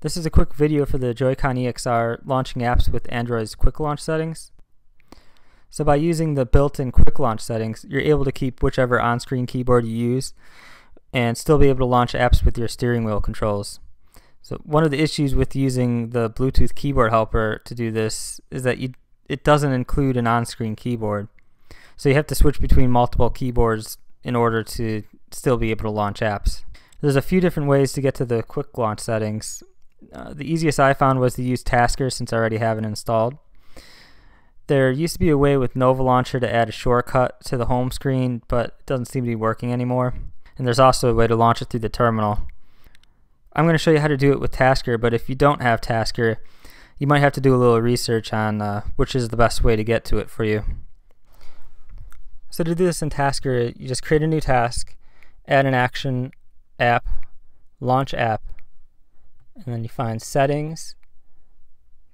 This is a quick video for the Joycon EXR launching apps with Android's quick launch settings. So by using the built-in quick launch settings, you're able to keep whichever on-screen keyboard you use and still be able to launch apps with your steering wheel controls. So one of the issues with using the Bluetooth keyboard helper to do this is that it doesn't include an on-screen keyboard. So you have to switch between multiple keyboards in order to still be able to launch apps. There's a few different ways to get to the quick launch settings. The easiest I found was to use Tasker since I already have it installed. There used to be a way with Nova Launcher to add a shortcut to the home screen, but it doesn't seem to be working anymore. And there's also a way to launch it through the terminal. I'm going to show you how to do it with Tasker, but if you don't have Tasker, you might have to do a little research on which is the best way to get to it for you. So to do this in Tasker, you just create a new task, add an action, app, launch app, and then you find settings,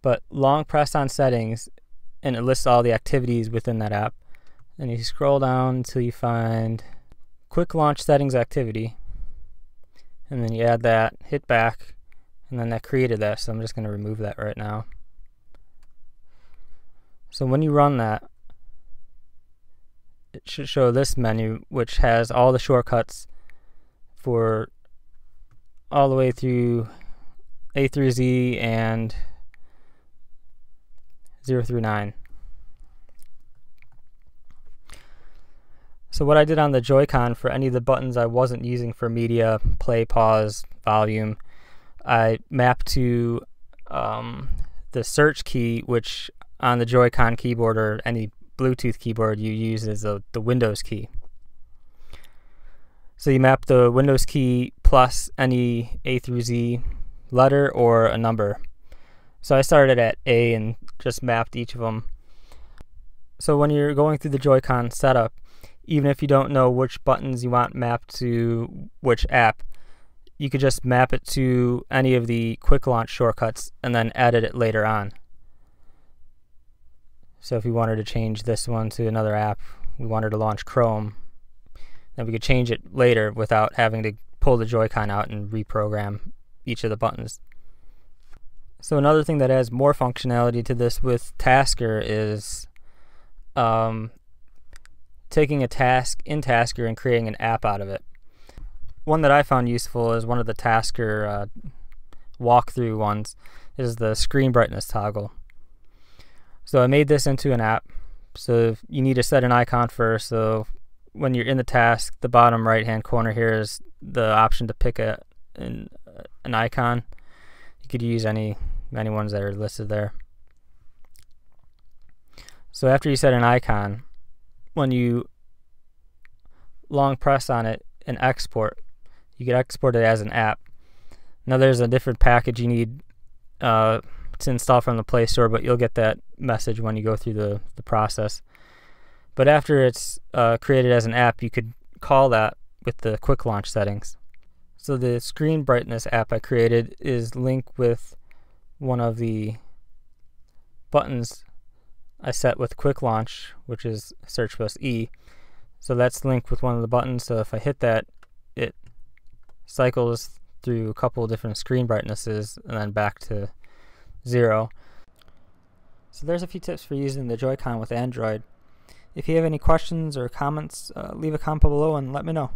but long press on settings and it lists all the activities within that app. Then you scroll down until you find quick launch settings activity, and then you add that, hit back, and then that created that, so I'm just going to remove that right now. So when you run that, it should show this menu, which has all the shortcuts for all the way through A through Z and 0 through 9. So what I did on the Joycon for any of the buttons I wasn't using for media, play, pause, volume, I mapped to the search key, which on the Joycon keyboard or any Bluetooth keyboard you use is the Windows key. So you map the Windows key plus any A through Z letter or a number. So I started at A and just mapped each of them. So when you're going through the Joycon setup, even if you don't know which buttons you want mapped to which app, you could just map it to any of the quick launch shortcuts and then edit it later on. So if we wanted to change this one to another app, we wanted to launch Chrome, then we could change it later without having to pull the Joycon out and reprogram each of the buttons. So another thing that adds more functionality to this with Tasker is taking a task in Tasker and creating an app out of it. One that I found useful is one of the Tasker walkthrough ones is the screen brightness toggle. So I made this into an app. So you need to set an icon first. So when you're in the task, the bottom right hand corner here is the option to pick an icon. You could use any ones that are listed there. So after you set an icon, when you long press on it and export, you can export it as an app. Now there's a different package you need to install from the Play Store, but you'll get that message when you go through the process. But after it's created as an app, you could call that with the quick launch settings. So the screen brightness app I created is linked with one of the buttons I set with quick launch, which is search plus E. So that's linked with one of the buttons, so if I hit that, it cycles through a couple of different screen brightnesses and then back to 0. So there's a few tips for using the Joycon with Android. If you have any questions or comments, leave a comment below and let me know.